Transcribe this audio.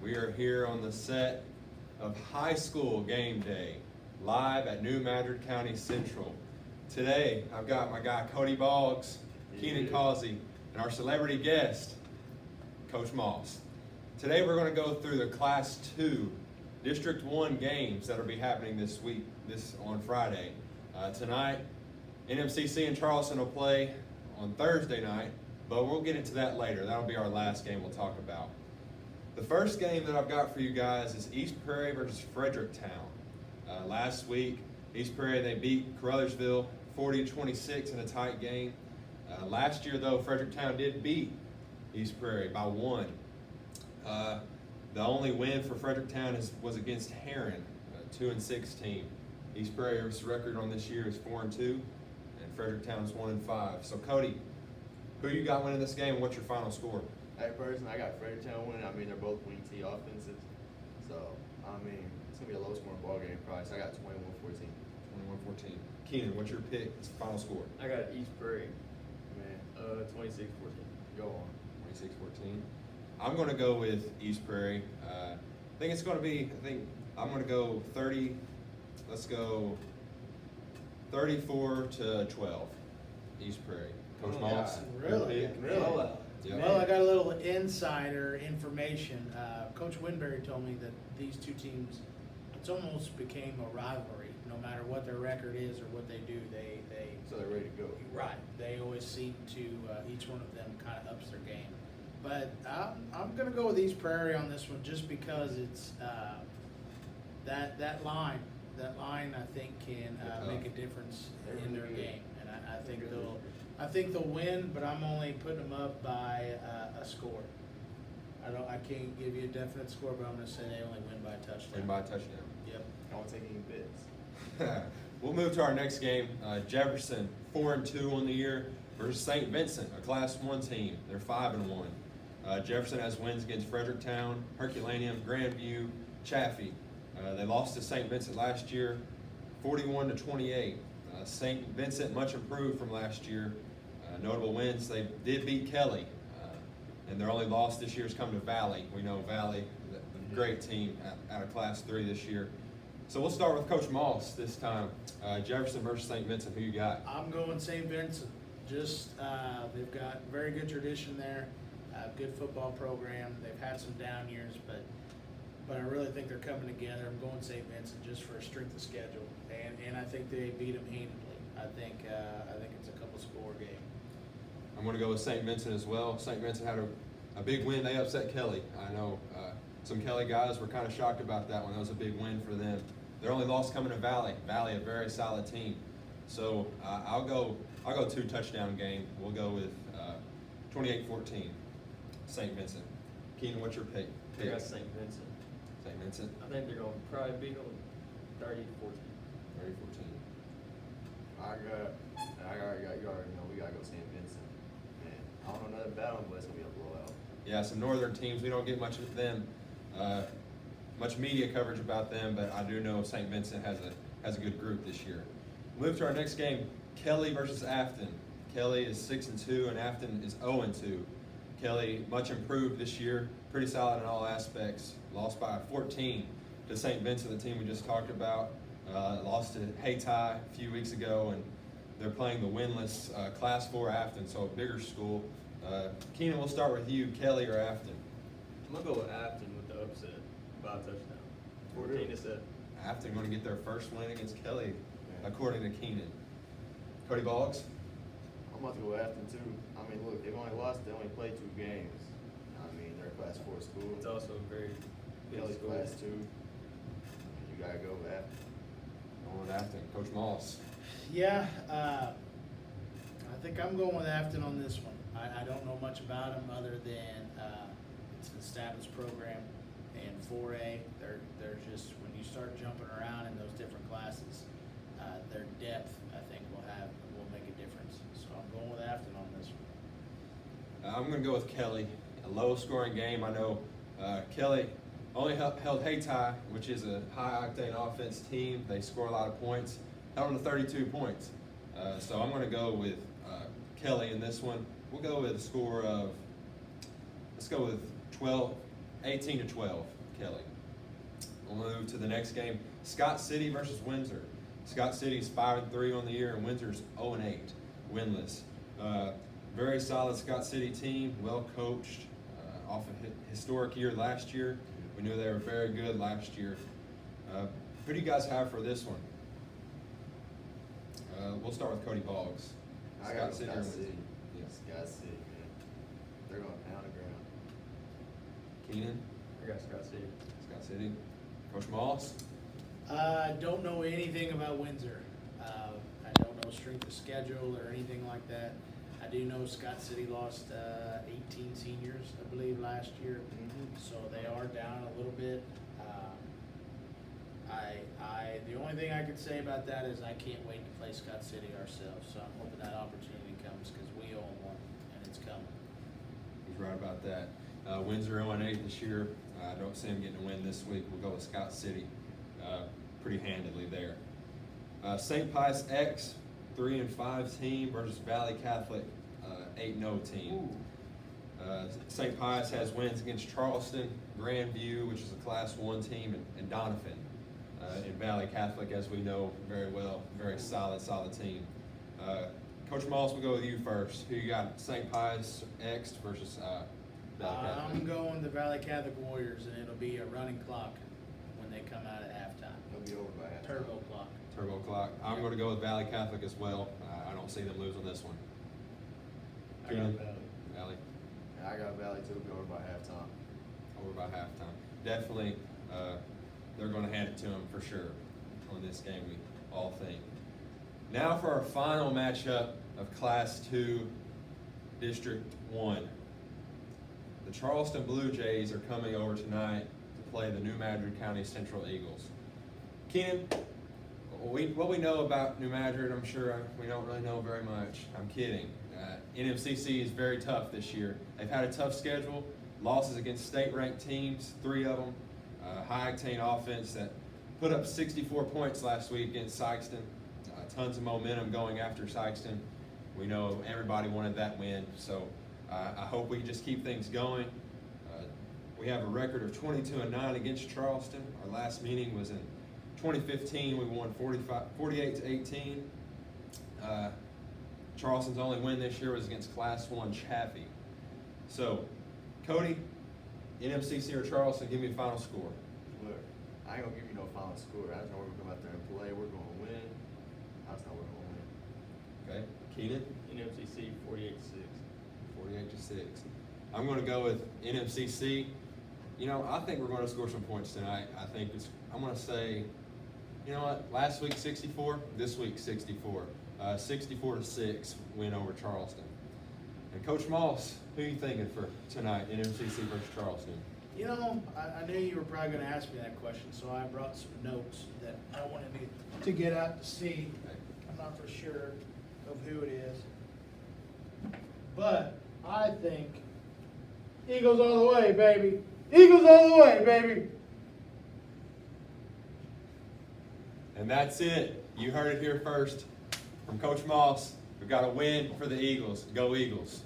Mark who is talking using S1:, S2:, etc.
S1: We are here on the set of high school game day, live at New Madrid County Central. Today, I've got my guy Cody Boggs, Keenan Causey, and our celebrity guest, Coach Moss. Today, we're going to go through the Class 2 District 1 games that will be happening this week, on Friday. Tonight, NMCC and Charleston will play on Thursday night, but we'll get into that later. That'll be our last game we'll talk about. The first game that I've got for you guys is East Prairie versus Fredericktown. Last week, East Prairie, they beat Caruthersville 40-26 in a tight game. Last year, though, Fredericktown did beat East Prairie by 1. The only win for Fredericktown was against Herron, a 2-6 team. East Prairie's record on this year is 4-2, and Fredericktown's 1-5. So, Cody, who you got winning this game, and what's your final score?
S2: Hey, person, I got Fredericktown winning. I mean, they're both wing T offenses. So, I mean, it's going to be a low-scoring ball game probably. So, I got 21-14.
S1: 21-14. Keenan, what's your pick? It's final score.
S3: I got East Prairie.
S2: Man,
S3: 26-14.
S2: go on.
S1: 26-14. I'm going to go with East Prairie. I think I'm going to go 30. Let's go 34-12. East Prairie. Coach Moss.
S4: Really?
S3: Really?
S1: Yep.
S4: Well, I got a little insider information. Coach Winberry told me that these two teams, it's almost became a rivalry. No matter what their record is or what they do, they
S2: So they're ready to go.
S4: right. They always seem to each one of them kind of ups their game. But I'm going to go with East Prairie on this one just because it's that line. That line, I think, can make a difference in their game, and I think they'll win. But I'm only putting them up by a score. I can't give you a definite score, but I'm going to say they only win by a touchdown.
S1: Win by a touchdown.
S4: Yep.
S2: I won't take any bits.
S1: We'll move to our next game. Jefferson, 4-2 on the year, versus St. Vincent, a Class 1 team. They're 5-1. Jefferson has wins against Fredericktown, Herculaneum, Grandview, Chaffee. They lost to St. Vincent last year, 41-28. St. Vincent much improved from last year. Notable wins, they did beat Kelly, and their only loss this year has come to Valley. We know Valley, the great team out of Class 3 this year. So we'll start with Coach Moss this time. Jefferson versus St. Vincent, who you got?
S4: I'm going St. Vincent. Just they've got very good tradition there, good football program. They've had some down years, but I really think they're coming together. I'm going St. Vincent just for a strength of schedule, and I think they beat them handily. I think it's a couple score game.
S1: I'm going to go with St. Vincent as well. St. Vincent had a big win. They upset Kelly. I know some Kelly guys were kind of shocked about that one. That was a big win for them. Their only loss coming to Valley. Valley, a very solid team. So I'll go 2 touchdown game. We'll go with 28-14. St. Vincent. Keenan, what's your pick?
S3: I got St. Vincent.
S1: St. Vincent.
S3: I think they're going to probably beat them 30-14.
S1: 30-14.
S2: You already know we gotta go St. Vincent. Man, I don't know nothing about them, but it's gonna be a blowout.
S1: Yeah, some northern teams, we don't get much of them, much media coverage about them, but I do know St. Vincent has a good group this year. Move to our next game, Kelly versus Afton. Kelly is 6-2 and Afton is 0-2. Kelly much improved this year, pretty solid in all aspects. Lost by 14 to St. Vincent, the team we just talked about. Lost to Hayti a few weeks ago, and they're playing the winless Class 4 Afton, so a bigger school. Keenan, we'll start with you, Kelly or Afton?
S3: I'm going to go with Afton with the upset by a touchdown. 14-7.
S1: Afton going to get their first win against Kelly, according to Keenan. Cody Boggs?
S2: I'm about to go Afton too. I mean, look, they've only lost. They only played 2 games. I mean, they're a Class 4 school.
S3: It's also a very big
S2: Kelly's
S3: school.
S2: Class 2. You gotta go with Afton.
S1: Going with Afton. Coach Moss?
S4: Yeah, I think I'm going with Afton on this one. I don't know much about them other than it's an established program, and 4A, they're just, when you start jumping around in those different classes, their depth, I think, will make a difference. So I'm going with Afton on this one.
S1: I'm going to go with Kelly. A low-scoring game. I know Kelly only held Hayti, which is a high-octane offense team. They score a lot of points. Held them to 32 points. So I'm going to go with Kelly in this one. We'll go with a score of, let's go with 12, 18-12, Kelly. We'll move to the next game, Scott City versus Windsor. Scott City's 5-3 on the year, and Windsor's 0-8, winless. Very solid Scott City team, well coached, off a historic year last year. We knew they were very good last year. Who do you guys have for this one? We'll start with Cody Boggs.
S2: I got Scott
S1: or
S2: City.
S1: Windsor? Yeah.
S2: Scott City, man. They're going to pound the ground.
S1: Keenan,
S3: I got Scott City.
S1: Scott City. Coach Moss?
S4: Don't know anything about Windsor. I don't know strength of schedule or anything like that. I do know Scott City lost 18 seniors, I believe, last year, so they are down a little bit. The only thing I could say about that is I can't wait to play Scott City ourselves, so I'm hoping that opportunity comes because we own one and it's coming.
S1: He's right about that. Windsor 0-8 this year. I don't see him getting a win this week. We'll go with Scott City pretty handedly there. St. Pius X, 3-5 team versus Valley Catholic, 8-0 team. St. Pius has wins against Charleston, Grandview, which is a Class 1 team, and Doniphan. In Valley Catholic, as we know very well, very solid team. Coach Moss, we'll go with you first. Who you got, St. Pius X versus Valley Catholic?
S4: I'm going the Valley Catholic Warriors, and it'll be a running clock when they come out at halftime.
S2: They'll be over by half.
S4: Turbo clock.
S1: Turbo clock. I'm going to go with Valley Catholic as well. I don't see them lose on this one.
S3: I got Valley.
S1: Valley.
S2: And I got Valley too, be over by halftime.
S1: Over by halftime. Definitely, they're going to hand it to them for sure on this game, we all think. Now for our final matchup of Class 2, District 1. The Charleston Blue Jays are coming over tonight to play the New Madrid County Central Eagles. Keenan, what we know about New Madrid, I'm sure we don't really know very much. I'm kidding. NMCC is very tough this year. They've had a tough schedule, losses against state-ranked teams, 3 of them. High-octane offense that put up 64 points last week against Sykeston. Tons of momentum going after Sykeston. We know everybody wanted that win, so I hope we just keep things going. We have a record of 22-9 against Charleston. Our last meeting was in 2015. We won 48-18. Charleston's only win this year was against Class 1 Chaffee. So, Cody, NMCC or Charleston, give me a final score.
S2: Look, I ain't gonna give you no final score. I just know we're gonna come out there and play. We're gonna win. I just know we're gonna win.
S1: Okay, Keenan?
S3: NMCC 48-6.
S1: 48-6. I'm going to go with NMCC. You know, I think we're going to score some points tonight. I'm going to say, you know what, last week 64, this week 64. 64-6 win over Charleston. And Coach Moss, who are you thinking for tonight, NMCC versus Charleston?
S4: You know, I knew you were probably going to ask me that question, so I brought some notes that I wanted to get out to see.
S1: Okay.
S4: I'm not for sure of who it is, but I think Eagles all the way, baby. Eagles all the way, baby.
S1: And that's it. You heard it here first from Coach Moss. We've got a win for the Eagles. Go Eagles.